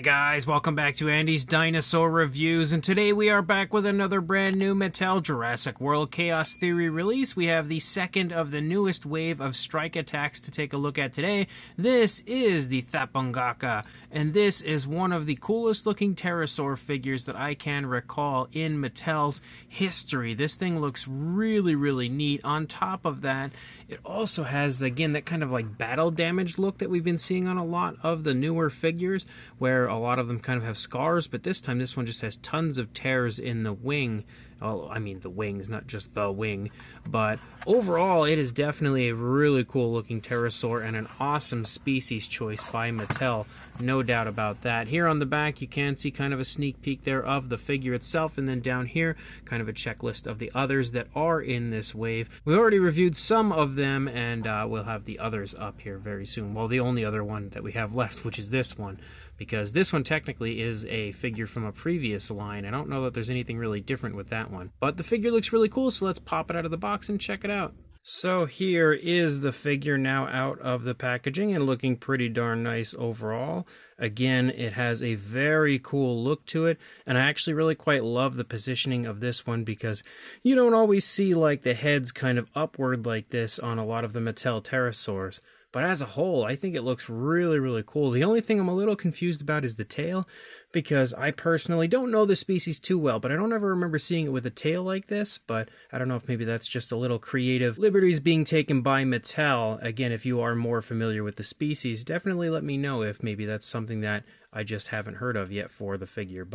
Hey guys, welcome back to Andy's Dinosaur Reviews, and today we are back with another brand new Mattel Jurassic World Chaos Theory release. We have the second of the newest wave of Strike Attacks to take a look at today. This is the Thapunngaka, and this is one of the coolest looking pterosaur figures that I can recall in Mattel's history. This thing looks really neat. On top of that, it also has, again, that kind of like battle damage look that we've been seeing on a lot of the newer figures, where a lot of them kind of have scars, but this time this one just has tons of tears in the wing. Oh, I mean the wings, not just the wing. But overall, it is definitely a really cool looking pterosaur and an awesome species choice by Mattel. No doubt about that. Here on the back, you can see kind of a sneak peek there of the figure itself, and then down here, kind of a checklist of the others that are in this wave. We've already reviewed some of them, and we'll have the others up here very soon. Well, the only other one that we have left, which is this one, because this one technically is a figure from a previous line. I don't know that there's anything really different with that one. But the figure looks really cool, so let's pop it out of the box and check it out. So here is the figure now out of the packaging and looking pretty darn nice overall. Again, it has a very cool look to it, and I actually really quite love the positioning of this one because you don't always see like the heads kind of upward like this on a lot of the Mattel pterosaurs. But as a whole, I think it looks really cool. The only thing I'm a little confused about is the tail, because I personally don't know the species too well, but I don't ever remember seeing it with a tail like this. But I don't know if maybe that's just a little creative liberties being taken by Mattel. Again, if you are more familiar with the species, definitely let me know if maybe that's something that I just haven't heard of yet for the figure,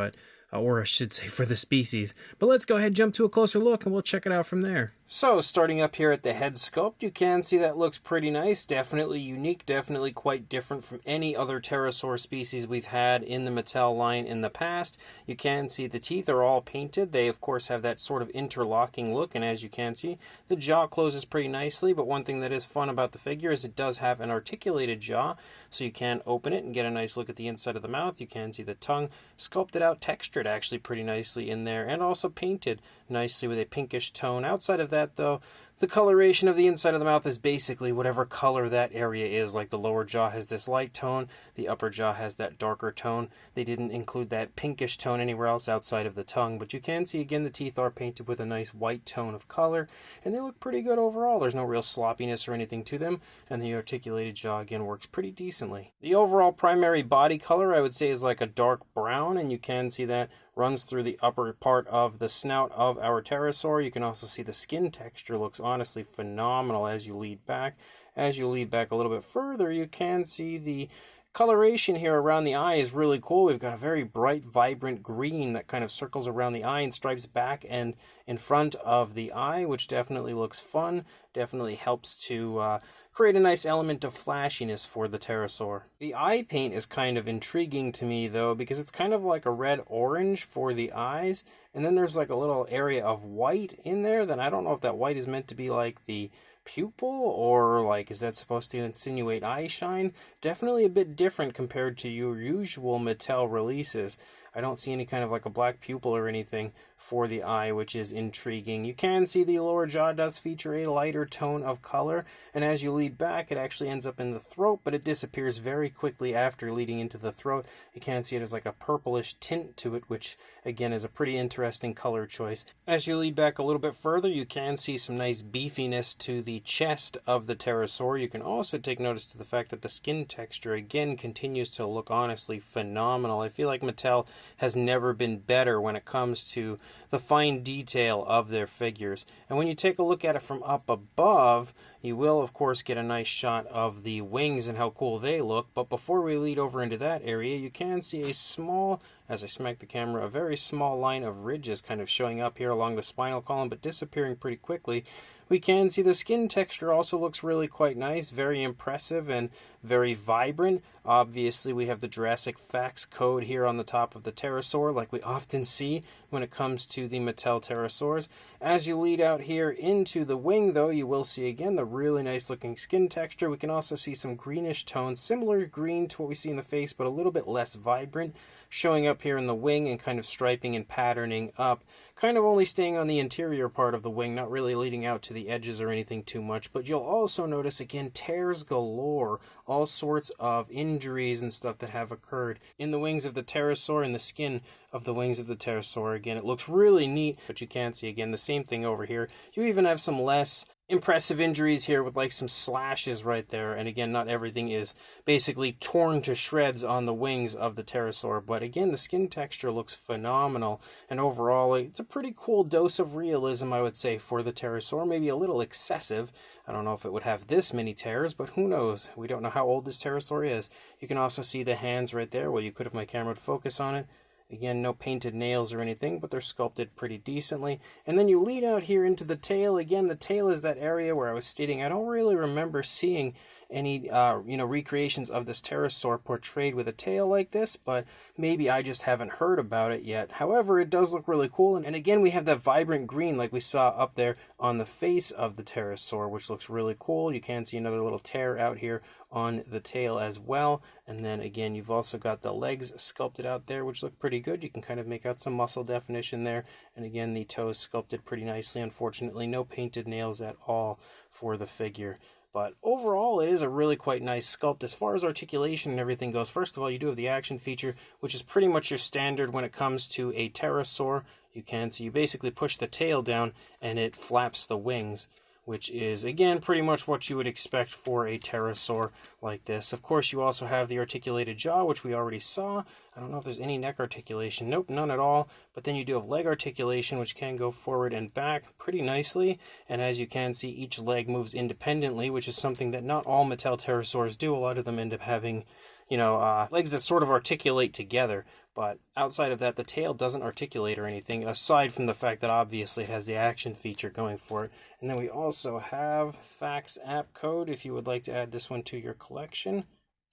or I should say for the species. But let's go ahead and jump to a closer look and we'll check it out from there. So starting up here at the head sculpt, you can see that looks pretty nice. Definitely unique, definitely quite different from any other pterosaur species we've had in the Mattel line in the past. You can see the teeth are all painted. They of course have that sort of interlocking look, and as you can see, the jaw closes pretty nicely. But one thing that is fun about the figure is it does have an articulated jaw, so you can open it and get a nice look at the inside of the mouth. You can see the tongue sculpted out, textured actually pretty nicely in there, and also painted nicely with a pinkish tone. Outside of that though, the coloration of the inside of the mouth is basically whatever color that area is. Like the lower jaw has this light tone, the upper jaw has that darker tone. They didn't include that pinkish tone anywhere else outside of the tongue, but you can see again the teeth are painted with a nice white tone of color, and they look pretty good overall. There's no real sloppiness or anything to them, and the articulated jaw again works pretty decently. The overall primary body color I would say is like a dark brown, and you can see that runs through the upper part of the snout of our pterosaur. You can also see the skin texture looks honestly phenomenal as you lead back. As you lead back a little bit further, you can see the coloration here around the eye is really cool. We've got a very bright, vibrant green that kind of circles around the eye and stripes back and in front of the eye, which definitely looks fun. Definitely helps to create a nice element of flashiness for the pterosaur. The eye paint is kind of intriguing to me though, because it's kind of like a red-orange for the eyes, and then there's like a little area of white in there. Then I don't know if that white is meant to be like the pupil, or like is that supposed to insinuate eye shine? Definitely a bit different compared to your usual Mattel releases. I don't see any kind of like a black pupil or anything for the eye, which is intriguing. You can see the lower jaw does feature a lighter tone of color, and as you lead back, it actually ends up in the throat, but it disappears very quickly after leading into the throat. You can see it as like a purplish tint to it, which again is a pretty interesting color choice. As you lead back a little bit further, you can see some nice beefiness to the chest of the pterosaur. You can also take notice to the fact that the skin texture again continues to look honestly phenomenal. I feel like Mattel has never been better when it comes to the fine detail of their figures. And when you take a look at it from up above, you will of course get a nice shot of the wings and how cool they look. But before we lead over into that area, you can see a small, as I smack the camera, a very small line of ridges kind of showing up here along the spinal column, but disappearing pretty quickly. We can see the skin texture also looks really quite nice, very impressive and very vibrant. Obviously, we have the Jurassic Facts code here on the top of the pterosaur, like we often see when it comes to the Mattel pterosaurs. As you lead out here into the wing, though, you will see again the really nice looking skin texture. We can also see some greenish tones, similar green to what we see in the face, but a little bit less vibrant, showing up here in the wing and kind of striping and patterning up, kind of only staying on the interior part of the wing, not really leading out to the edges or anything too much, but you'll also notice, again, tears galore, all sorts of injuries and stuff that have occurred in the wings of the pterosaur and the skin of the wings of the pterosaur. Again, it looks really neat, but you can see, again, the same thing over here. You even have some less impressive injuries here with like some slashes right there, and again, not everything is basically torn to shreds on the wings of the pterosaur, but again, the skin texture looks phenomenal, and overall it's a pretty cool dose of realism, I would say, for the pterosaur. Maybe a little excessive. I don't know if it would have this many tears, but who knows. We don't know how old this pterosaur is. You can also see the hands right there. Well, you could if my camera would focus on it. Again, no painted nails or anything, but they're sculpted pretty decently. And then you lead out here into the tail. Again, the tail is that area where I was stating I don't really remember seeing any recreations of this pterosaur portrayed with a tail like this, but maybe I just haven't heard about it yet. However, it does look really cool, and again, we have that vibrant green like we saw up there on the face of the pterosaur, which looks really cool. You can see another little tear out here on the tail as well, and then again, you've also got the legs sculpted out there, which look pretty good. You can kind of make out some muscle definition there, and again, the toes sculpted pretty nicely. Unfortunately, no painted nails at all for the figure. But overall, it is a really quite nice sculpt. As far as articulation and everything goes, first of all, you do have the action feature, which is pretty much your standard when it comes to a pterosaur. You can see you basically push the tail down and it flaps the wings, which is, again, pretty much what you would expect for a pterosaur like this. Of course, you also have the articulated jaw, which we already saw. I don't know if there's any neck articulation. Nope, none at all. But then you do have leg articulation, which can go forward and back pretty nicely. And as you can see, each leg moves independently, which is something that not all Mattel pterosaurs do. A lot of them end up having, legs that sort of articulate together. But outside of that, the tail doesn't articulate or anything, aside from the fact that obviously it has the action feature going for it. And then we also have Fax app code if you would like to add this one to your collection.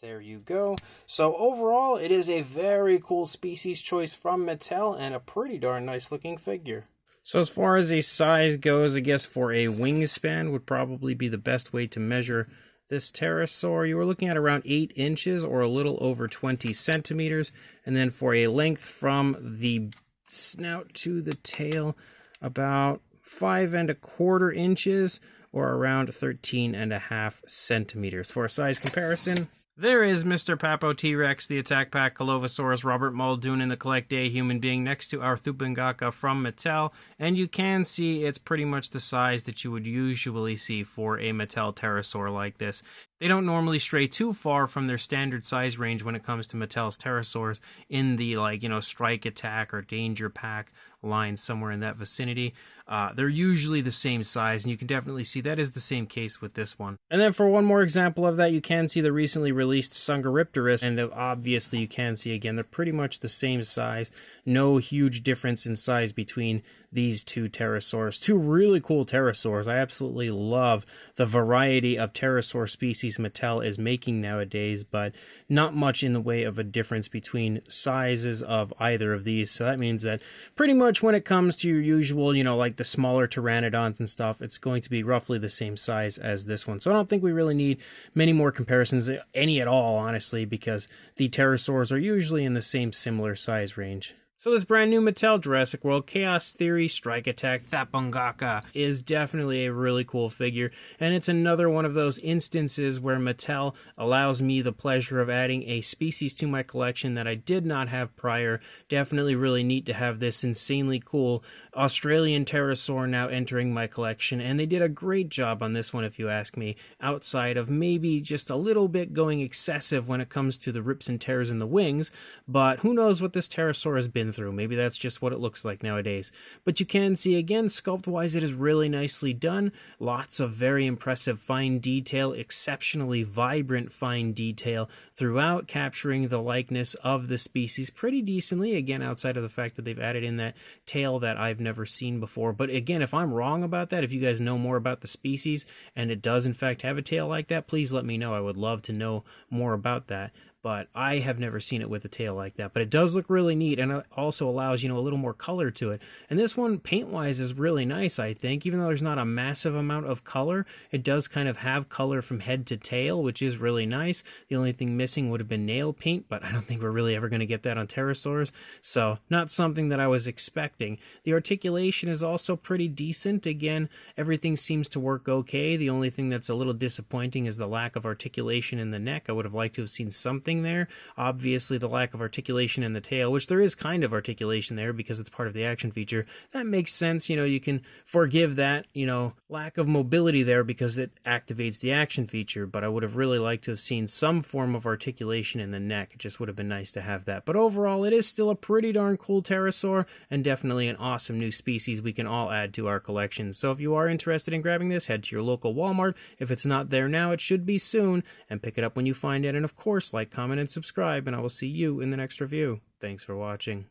There you go. So overall, it is a very cool species choice from Mattel and a pretty darn nice looking figure. So as far as a size goes, I guess for a wingspan would probably be the best way to measure this pterosaur. You were looking at around 8 inches or a little over 20 centimeters. And then for a length from the snout to the tail, about 5¼ inches or around 13½ centimeters. For a size comparison, there is Mr. Papo T-Rex, the Attack Pack Colovosaurus, Robert Muldoon, and the Collect A human being next to our Thapunngaka from Mattel, and you can see it's pretty much the size that you would usually see for a Mattel pterosaur like this. They don't normally stray too far from their standard size range when it comes to Mattel's pterosaurs in the, Strike Attack or Danger Pack line, somewhere in that vicinity. They're usually the same size, and you can definitely see that is the same case with this one. And then for one more example of that, you can see the recently released Sungaripterus, and obviously you can see again they're pretty much the same size. No huge difference in size between these two pterosaurs. Two really cool pterosaurs. I absolutely love the variety of pterosaur species Mattel is making nowadays, but not much in the way of a difference between sizes of either of these. So that means that pretty much when it comes to your usual, like the smaller pteranodons and stuff, it's going to be roughly the same size as this one. So I don't think we really need many more comparisons, any at all, honestly, because the pterosaurs are usually in the same similar size range. So this brand new Mattel Jurassic World Chaos Theory Strike Attack Thapunngaka is definitely a really cool figure, and it's another one of those instances where Mattel allows me the pleasure of adding a species to my collection that I did not have prior. Definitely really neat to have this insanely cool Australian pterosaur now entering my collection, and they did a great job on this one if you ask me, outside of maybe just a little bit going excessive when it comes to the rips and tears in the wings, but who knows what this pterosaur has been through. Maybe that's just what it looks like nowadays. But you can see again, sculpt-wise, it is really nicely done. Lots of very impressive fine detail, exceptionally vibrant fine detail throughout, capturing the likeness of the species pretty decently, again, outside of the fact that they've added in that tail that I've never seen before. But again, if I'm wrong about that, if you guys know more about the species and it does in fact have a tail like that, please let me know. I would love to know more about that. but I have never seen it with a tail like that. But it does look really neat, and it also allows, a little more color to it. And this one, paint-wise, is really nice, I think. Even though there's not a massive amount of color, it does kind of have color from head to tail, which is really nice. The only thing missing would have been nail paint, but I don't think we're really ever going to get that on pterosaurs, so not something that I was expecting. The articulation is also pretty decent. Again, everything seems to work okay. The only thing that's a little disappointing is the lack of articulation in the neck. I would have liked to have seen something there. Obviously, the lack of articulation in the tail, which there is kind of articulation there because it's part of the action feature, that makes sense. You can forgive that, lack of mobility there because it activates the action feature, but I would have really liked to have seen some form of articulation in the neck. It just would have been nice to have that. But overall, it is still a pretty darn cool pterosaur, and definitely an awesome new species we can all add to our collection. So if you are interested in grabbing this, head to your local Walmart. If it's not there now, it should be soon, and pick it up when you find it. And of course, like, comment, and subscribe, and I will see you in the next review. Thanks for watching.